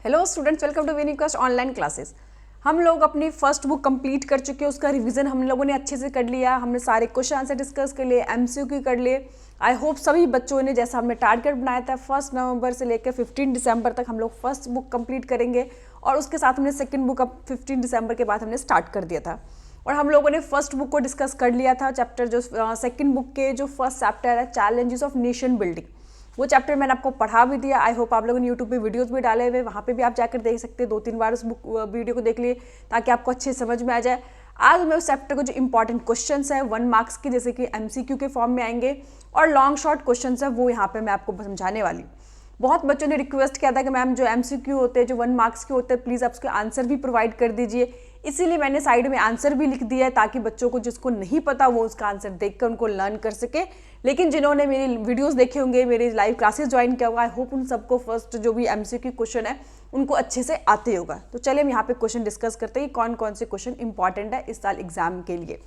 Hello students, welcome to विनीक्वेस्ट online classes. हम लोग अपनी फर्स्ट बुक कंप्लीट कर चुके हैं, उसका रिवीजन हम लोगों ने अच्छे से कर लिया। हमने सारे क्वेश्चन आंसर डिस्कस कर लिए, एमसीक्यू कर लिए। आई होप सभी बच्चों ने, जैसा हमने टारगेट बनाया था 1 नवंबर से लेकर 15 दिसंबर तक हम लोग फर्स्ट बुक कंप्लीट करेंगे, और उसके साथ हमने सेकंड बुक अब 15 दिसंबर के बाद हमने स्टार्ट कर दिया था। और हम लोगों ने फर्स्ट बुक को डिस्कस कर लिया था, चैप्टर जो सेकंड बुक के जो फर्स्ट चैप्टर है चैलेंजेस ऑफ नेशन बिल्डिंग, वो चैप्टर मैंने आपको पढ़ा भी दिया। आई होप आप लोगों ने यूट्यूब पे वीडियोस भी डाले हुए, वहाँ पे भी आप जाकर देख सकते हैं। 2-3 बार उस बुक वीडियो को देख लिए ताकि आपको अच्छे समझ में आ जाए। आज मैं उस चैप्टर को जो इंपॉर्टेंट क्वेश्चंस है 1 मार्क्स की, जैसे कि एमसीक्यू के फॉर्म में आएंगे, और लॉन्ग शॉर्ट क्वेश्चंस है, वो यहाँ पे मैं आपको समझाने वाली हूँ। बहुत बच्चों ने रिक्वेस्ट किया था कि मैम जो एमसीक्यू होते हैं, जो 1 मार्क्स के होते हैं, प्लीज़ आप उसके आंसर भी प्रोवाइड कर दीजिए। इसीलिए मैंने साइड में आंसर भी लिख दिया है ताकि बच्चों को जिसको नहीं पता वो उसका आंसर देखकर उनको लर्न कर सके। लेकिन जिन्होंने मेरी वीडियोस देखे होंगे, मेरी लाइव क्लासेस ज्वाइन किया होगा, आई होप उन सबको फर्स्ट जो भी एमसीक्यू क्वेश्चन है उनको अच्छे से आते होगा। तो चलिए हम यहाँ पे क्वेश्चन डिस्कस करते हैं कौन कौन से क्वेश्चन इंपॉर्टेंट है इस साल एग्जाम के लिए।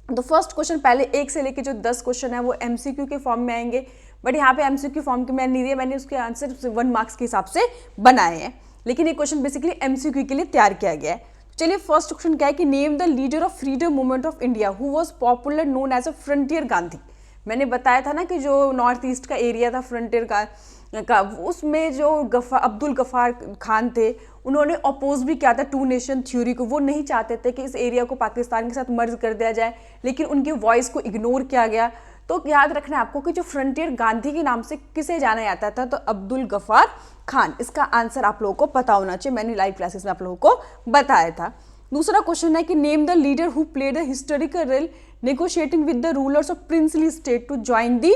तो फर्स्ट क्वेश्चन पहले 1 से लेकर जो 10 क्वेश्चन है वो एमसीक्यू के फॉर्म में आएंगे, बट यहाँ पे एमसीक्यू फॉर्म के मैंने नहीं दिया, मैंने उसके आंसर 1 मार्क्स के हिसाब से बनाए हैं। लेकिन ये क्वेश्चन बेसिकली एमसीक्यू के लिए तैयार किया गया है। चलिए फर्स्ट क्वेश्चन क्या है कि name the leader of freedom movement of India who was popular known as a frontier Gandhi. मैंने बताया था ना कि जो नॉर्थ ईस्ट का एरिया था फ्रंटियर का उसमें जो अब्दुल गफ्फार खान थे, उन्होंने अपोज भी किया था 2 नेशन थ्योरी को। वो नहीं चाहते थे कि इस एरिया को पाकिस्तान के साथ मर्ज कर दिया जाए, लेकिन उनकी वॉइस को इग्नोर किया गया। तो याद रखना है आपको कि जो फ्रंटियर गांधी के नाम से किसे जाना जाता था, तो अब्दुल गफ्फार खान। इसका आंसर आप लोगों को पता होना चाहिए, मैंने लाइव क्लासेस में आप लोगों को बताया था। दूसरा क्वेश्चन है कि name the leader who played a historical role negotiating with the rulers of princely state to join the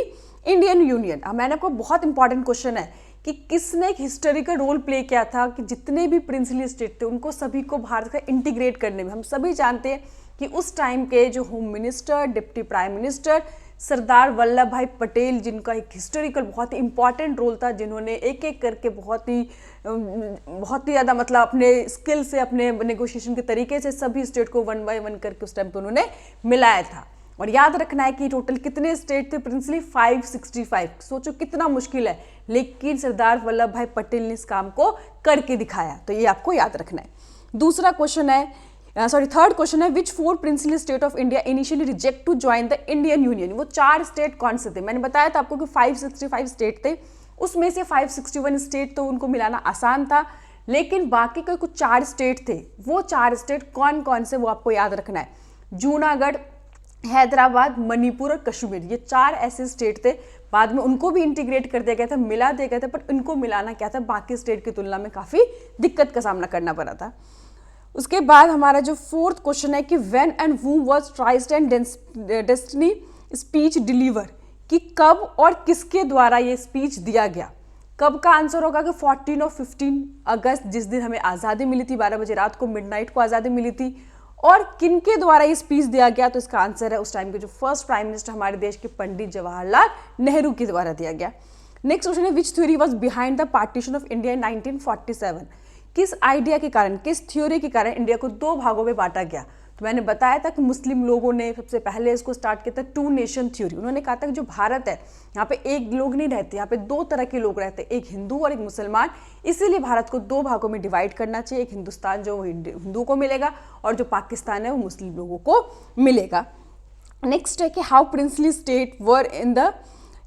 Indian union. मैंने आपको बहुत इंपॉर्टेंट क्वेश्चन है कि किसने एक हिस्टोरिकल रोल प्ले किया था कि जितने भी प्रिंसली स्टेट थे उनको सभी को भारत का इंटीग्रेट करने में। हम सभी जानते हैं कि उस टाइम के जो home minister, deputy prime minister Sardar Vallabhbhai Patel, जिनका एक हिस्टोरिकल बहुत ही इंपॉर्टेंट रोल था, जिन्होंने एक एक करके बहुत ही ज़्यादा मतलब अपने स्किल से, अपने नेगोशिएशन के तरीके से सभी स्टेट को 1 बाय 1 करके उस टाइम पे उन्होंने मिलाया था। और याद रखना है कि टोटल कितने स्टेट थे प्रिंसली, 565। सोचो कितना मुश्किल है, लेकिन सरदार वल्लभ भाई पटेल ने इस काम को करके दिखाया, तो ये आपको याद रखना है। दूसरा क्वेश्चन है, थर्ड क्वेश्चन है which 4 princely state of India initially reject to join the Indian union. वो 4 स्टेट कौन से थे? मैंने बताया था आपको कि 565 स्टेट थे, उसमें से 561 स्टेट तो उनको मिलाना आसान था, लेकिन बाकी के कुछ 4 स्टेट थे। वो 4 स्टेट कौन कौन से, वो आपको याद रखना है। जूनागढ़, हैदराबाद, मणिपुर और कश्मीर, ये 4 ऐसे स्टेट थे। बाद में उनको भी इंटीग्रेट कर दिया गया था, मिला दिया गया था, पर इनको मिलाना क्या था, बाकी स्टेट की तुलना में काफ़ी दिक्कत का सामना करना पड़ा था। उसके बाद हमारा जो 4th क्वेश्चन है कि when and who was tryst and destiny speech deliver, कि कब और किसके द्वारा ये स्पीच दिया गया। कब का आंसर होगा कि 14 और 15 अगस्त, जिस दिन हमें आज़ादी मिली थी, 12 बजे रात को मिडनाइट को आज़ादी मिली थी। और किनके द्वारा ये स्पीच दिया गया, तो इसका आंसर है उस टाइम के जो फर्स्ट प्राइम मिनिस्टर हमारे देश के पंडित जवाहरलाल नेहरू के द्वारा दिया गया। नेक्स्ट क्वेश्चन है विच theory was behind the partition of India in 1947। किस आइडिया के कारण, किस थ्योरी के कारण इंडिया को 2 भागों में बांटा गया। तो मैंने बताया था कि मुस्लिम लोगों ने सबसे पहले इसको स्टार्ट किया था 2 नेशन थ्योरी। उन्होंने कहा था कि जो भारत है, यहाँ पे एक लोग नहीं रहते, यहाँ पे 2 तरह के लोग रहते हैं, एक हिंदू और एक मुसलमान। इसीलिए भारत को 2 भागों में डिवाइड करना चाहिए। एक हिंदुस्तान जो हिंदुओं को मिलेगा, और जो पाकिस्तान है वो मुस्लिम लोगों को मिलेगा। नेक्स्ट है कि how princely state were in the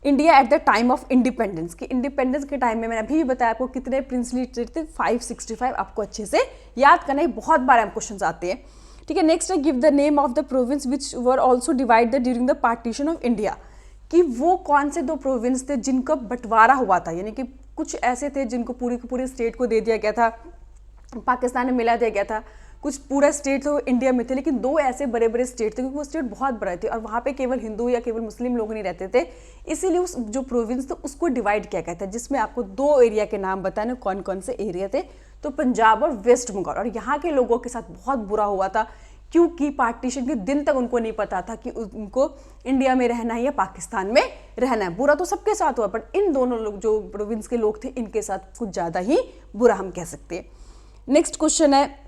India at the time of independence, कि इंडिपेंडेंस के टाइम में मैंने अभी बताया आपको कितने प्रिंसली स्टेट थे, 565। आपको अच्छे से याद करना है, बहुत बार क्वेश्चन आते हैं। ठीक है। नेक्स्ट है give the name of the province which were also divided during the partition of India, कि वो कौन से 2 प्रोविंस थे जिनका बंटवारा हुआ था, यानी कि कुछ ऐसे थे जिनको पूरी की पूरी स्टेट को दे दिया गया था, पाकिस्तान में मिला दिया गया था। कुछ पूरा स्टेट तो इंडिया में थे, लेकिन 2 ऐसे बड़े बड़े स्टेट थे, क्योंकि वो स्टेट बहुत बड़े थे और वहाँ पे केवल हिंदू या केवल मुस्लिम लोग नहीं रहते थे। इसीलिए उस जो प्रोविंस थे उसको डिवाइड किया गया था, जिसमें आपको 2 एरिया के नाम बताने कौन कौन से एरिया थे, तो पंजाब और वेस्ट बंगाल। और यहाँ के लोगों के साथ बहुत बुरा हुआ था, क्योंकि पार्टीशन के दिन तक उनको नहीं पता था कि उनको इंडिया में रहना है या पाकिस्तान में रहना है। बुरा तो सबके साथ हुआ, पर इन दोनों लोग जो प्रोविंस के लोग थे, इनके साथ कुछ ज़्यादा ही बुरा हम कह सकते हैं। नेक्स्ट क्वेश्चन है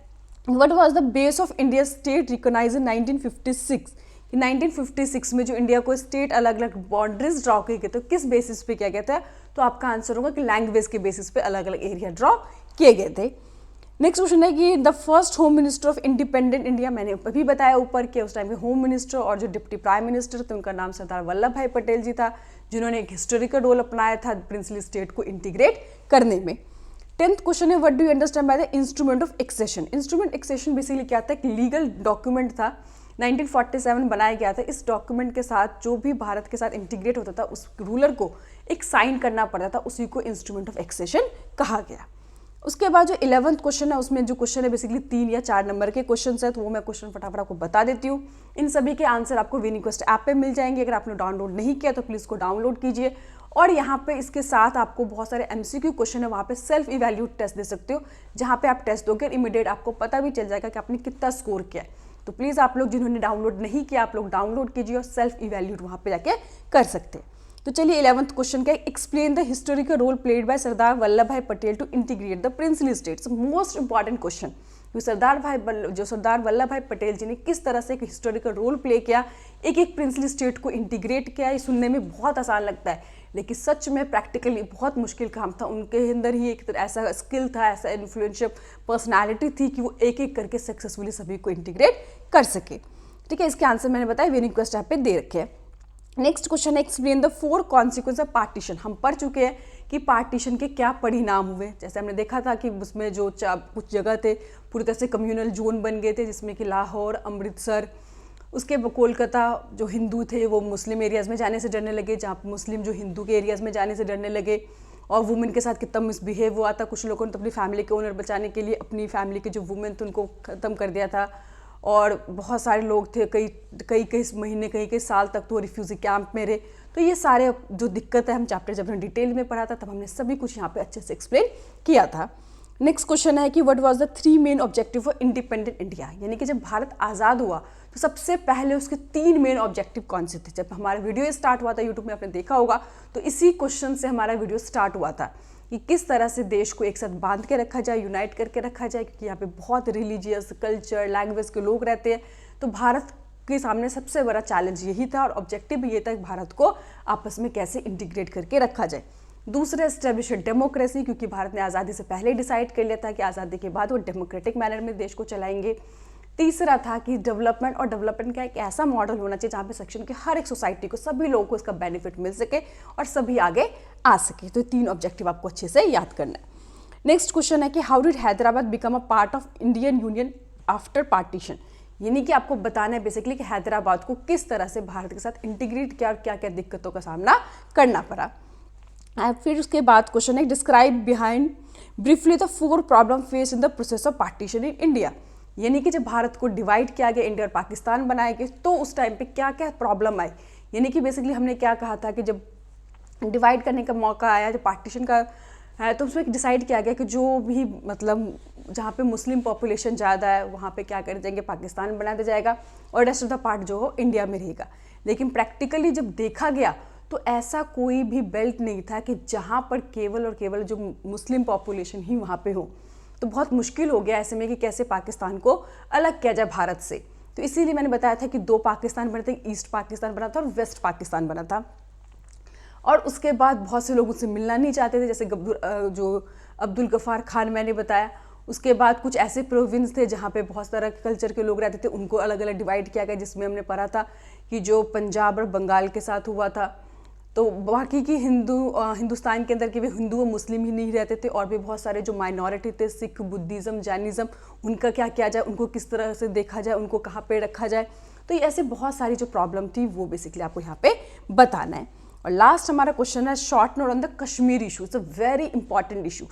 What was the base of India state recognized in 1956? 1956 में जो इंडिया को स्टेट अलग अलग बाउंड्रीज ड्रॉ किए गए, तो किस बेसिस पे किया गया था? तो आपका आंसर होगा कि लैंग्वेज के बेसिस पे अलग अलग एरिया ड्रॉ किए गए थे। नेक्स्ट क्वेश्चन है कि the first home minister of independent India, मैंने अभी बताया ऊपर कि उस टाइम के होम मिनिस्टर और जो डिप्टी प्राइम मिनिस्टर थे उनका नाम सरदार वल्लभ भाई पटेल जी था, जिन्होंने एक हिस्टोरिकल रोल अपनाया था प्रिंसली स्टेट को इंटीग्रेट करने में। 10th क्वेश्चन है what do you understand by the instrument of accession. Instrument accession basically क्या था, एक लीगल डॉक्यूमेंट था, 1947 बनाया गया था। इस डॉक्यूमेंट के साथ जो भी भारत के साथ इंटीग्रेट होता था उस रूलर को एक साइन करना पड़ता था, उसी को इंस्ट्रूमेंट ऑफ एक्सेशन कहा गया। उसके बाद जो 11th क्वेश्चन है उसमें जो क्वेश्चन है बेसिकली 3 या 4 नंबर के क्वेश्चन है, तो वो मैं क्वेश्चन फटाफट आपको बता देती हूँ। इन सभी के आंसर आपको विनीक्वेस्ट ऐप पे मिल जाएंगे। अगर आपने डाउनलोड नहीं किया तो प्लीज़ को डाउनलोड कीजिए। और यहाँ पे इसके साथ आपको बहुत सारे MCQ क्वेश्चन है, वहाँ पे सेल्फ इवैल्यूट टेस्ट दे सकते हो, जहाँ पे आप टेस्ट दोगे इमीडिएट आपको पता भी चल जाएगा कि आपने कितना स्कोर किया है। तो प्लीज़ आप लोग जिन्होंने डाउनलोड नहीं किया आप लोग डाउनलोड कीजिए और सेल्फ इवैल्यूट वहाँ पे जाके कर सकते हैं। तो चलिए 11th क्वेश्चन क्या है, explain the historical role played by Sardar Vallabhbhai Patel to integrate the princely states. Most important question, Sardar Vallabhbhai Patel जी ने किस तरह से एक हिस्टोरिकल रोल प्ले किया, एक एक प्रिंसली स्टेट को इंटीग्रेट किया। ये सुनने में बहुत आसान लगता है लेकिन सच में प्रैक्टिकली बहुत मुश्किल काम था। उनके अंदर ही एक ऐसा स्किल था, ऐसा इन्फ्लुएंशियल पर्सनालिटी थी कि वो एक एक करके सक्सेसफुली सभी को इंटीग्रेट कर सके। ठीक है, इसके आंसर मैंने बताया विनीक्वेस्ट ऐप पे दे रखे हैं। नेक्स्ट क्वेश्चन है explain the 4 consequence of partition. हम पढ़ चुके हैं कि पार्टीशन के क्या परिणाम हुए। जैसे हमने देखा था कि उसमें जो कुछ जगह थे पूरी तरह से कम्युनल जोन बन गए थे, जिसमें कि लाहौर, अमृतसर, उसके कोलकाता जो हिंदू थे वो मुस्लिम एरियाज़ में जाने से डरने लगे, जहाँ मुस्लिम जो हिंदू के एरियाज़ में जाने से डरने लगे, और वुमेन के साथ कितना मिसबिहेव हुआ था। कुछ लोगों ने तो अपनी फैमिली के ओनर बचाने के लिए अपनी फैमिली के जो वुमेन थे उनको ख़त्म कर दिया था, और बहुत सारे लोग थे कई महीने कई साल तक तो रिफ्यूजी कैंप में रहे। तो ये सारे जो दिक्कत है हम चैप्टर जब हमने डिटेल में पढ़ा था तब हमने सभी कुछ यहाँ पे अच्छे से एक्सप्लेन किया था। नेक्स्ट क्वेश्चन है कि what was the 3 main objective for independent India, यानी कि जब भारत आज़ाद हुआ तो सबसे पहले उसके 3 मेन ऑब्जेक्टिव कौन से थे। जब हमारा वीडियो स्टार्ट हुआ था यूट्यूब में आपने देखा होगा तो इसी क्वेश्चन से हमारा वीडियो स्टार्ट हुआ था कि किस तरह से देश को एक साथ बांध के रखा जाए, यूनाइट करके रखा जाए, क्योंकि यहाँ पे बहुत रिलीजियस, कल्चर, लैंग्वेज के लोग रहते हैं। तो भारत के सामने सबसे बड़ा चैलेंज यही था और ऑब्जेक्टिव भी ये था कि भारत को आपस में कैसे इंटीग्रेट करके रखा जाए। दूसरा एस्टेब्लिश डेमोक्रेसी, क्योंकि भारत ने आज़ादी से पहले डिसाइड कर लिया था कि आज़ादी के बाद वो डेमोक्रेटिक मैनर में देश को चलाएंगे। तीसरा था कि डेवलपमेंट, और डेवलपमेंट का एक ऐसा मॉडल होना चाहिए जहाँ पे सेक्शन के हर एक सोसाइटी को, सभी लोगों को इसका बेनिफिट मिल सके और सभी आगे आ सके। तो 3 ऑब्जेक्टिव आपको अच्छे से याद करना है। नेक्स्ट क्वेश्चन है कि how did Hyderabad become a part of Indian union after partition, यानी कि आपको बताना है बेसिकली कि हैदराबाद को किस तरह से भारत के साथ इंटीग्रेट किया और क्या क्या दिक्कतों का सामना करना पड़ा। फिर उसके बाद क्वेश्चन है describe behind briefly the 4 problem face in the process of partition in India, यानी कि जब भारत को डिवाइड किया गया, इंडिया और पाकिस्तान बनाए गए, तो उस टाइम पे क्या क्या प्रॉब्लम आई। यानी कि बेसिकली हमने क्या कहा था कि जब डिवाइड करने का मौका आया, जब पार्टीशन का है, तो उसमें डिसाइड किया गया कि जो भी मतलब जहाँ पे मुस्लिम पॉपुलेशन ज़्यादा है वहाँ पे क्या कर जाएंगे, पाकिस्तान बना दिया जाएगा और रेस्ट ऑफ द पार्ट जो हो इंडिया में रहेगा। लेकिन प्रैक्टिकली जब देखा गया तो ऐसा कोई भी बेल्ट नहीं था कि जहाँ पर केवल और केवल जो मुस्लिम पॉपुलेशन ही वहाँ पे हो। तो बहुत मुश्किल हो गया ऐसे में कि कैसे पाकिस्तान को अलग किया जाए भारत से। तो इसीलिए मैंने बताया था कि 2 पाकिस्तान बने थे, ईस्ट पाकिस्तान बना था और वेस्ट पाकिस्तान बना था। और उसके बाद बहुत से लोग उससे मिलना नहीं चाहते थे, जैसे जो अब्दुल गफ्फार खान मैंने बताया। उसके बाद कुछ ऐसे प्रोविंस थे जहाँ पे बहुत सारा कल्चर के लोग रहते थे, उनको अलग अलग डिवाइड किया गया, जिसमें हमने पढ़ा था कि जो पंजाब और बंगाल के साथ हुआ था। तो बाकी की हिंदुस्तान के अंदर के भी हिंदू और मुस्लिम ही नहीं रहते थे, और भी बहुत सारे जो माइनॉरिटी थे, सिख, बुद्धिज़्म, जैनिज़्म, उनका क्या किया जाए, उनको किस तरह से देखा जाए, उनको कहाँ पे रखा जाए। तो ये ऐसे बहुत सारी जो प्रॉब्लम थी वो बेसिकली आपको यहाँ पे बताना है। और लास्ट हमारा क्वेश्चन है short note on the Kashmir issue. It's a very important issue,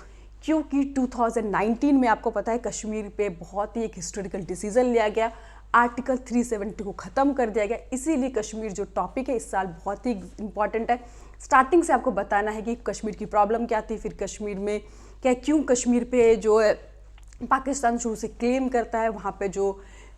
क्योंकि 2019 में आपको पता है कश्मीर पे बहुत ही एक हिस्टोरिकल डिसीजन लिया गया, आर्टिकल 370 को ख़त्म कर दिया गया। इसीलिए कश्मीर जो टॉपिक है इस साल बहुत ही इंपॉर्टेंट है। स्टार्टिंग से आपको बताना है कि कश्मीर की प्रॉब्लम क्या थी, फिर कश्मीर में क्यों कश्मीर पे जो है पाकिस्तान शुरू से क्लेम करता है, वहाँ पे जो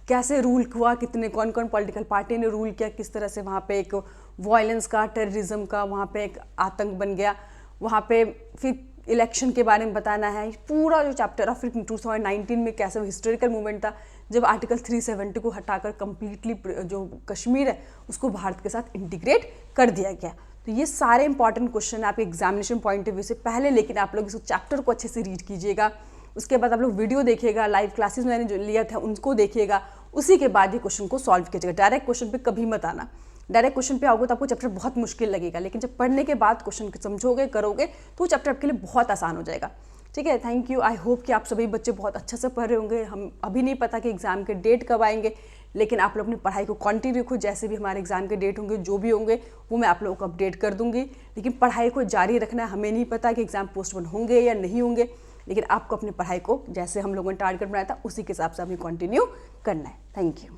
कैसे रूल हुआ, कितने कौन कौन पॉलिटिकल पार्टी ने रूल किया, किस तरह से वहाँ पे एक वायलेंस का, टेररिज्म का वहाँ पे एक आतंक बन गया, वहाँ पे फिर इलेक्शन के बारे में बताना है। पूरा जो चैप्टर, और फिर 2019 में कैसे हिस्टोरिकल मूवमेंट था जब आर्टिकल 370 को हटाकर कम्प्लीटली जो कश्मीर है उसको भारत के साथ इंटीग्रेट कर दिया गया। तो ये सारे इंपॉर्टेंट क्वेश्चन आपके एग्जामिनेशन पॉइंट ऑफ व्यू से पहले, लेकिन आप लोग इस चैप्टर को अच्छे से रीड कीजिएगा, उसके बाद आप लोग वीडियो देखिएगा, लाइव क्लासेस मैंने जो लिया था उनको देखिएगा, उसी के बाद ये क्वेश्चन को सॉल्व कीजिएगा। डायरेक्ट क्वेश्चन पे कभी मत आना। डायरेक्ट क्वेश्चन पे आओगे तो आपको चैप्टर बहुत मुश्किल लगेगा, लेकिन जब पढ़ने के बाद क्वेश्चन समझोगे, करोगे, तो चैप्टर आपके लिए बहुत आसान हो जाएगा। ठीक है, थैंक यू। आई होप कि आप सभी बच्चे बहुत अच्छे से पढ़ रहे होंगे। हम अभी नहीं पता कि एग्ज़ाम के डेट कब आएंगे, लेकिन आप लोग अपनी पढ़ाई को कंटिन्यू रखो। जैसे भी हमारे एग्ज़ाम के डेट होंगे, जो भी होंगे, वो मैं आप लोगों को अपडेट कर दूंगी। लेकिन पढ़ाई को जारी रखना है। हमें नहीं पता कि एग्ज़ाम पोस्टपोन होंगे या नहीं होंगे, लेकिन आपको अपनी पढ़ाई को जैसे हम लोगों ने टारगेट बनाया था उसी के हिसाब से हमें कंटिन्यू करना है। Thank you.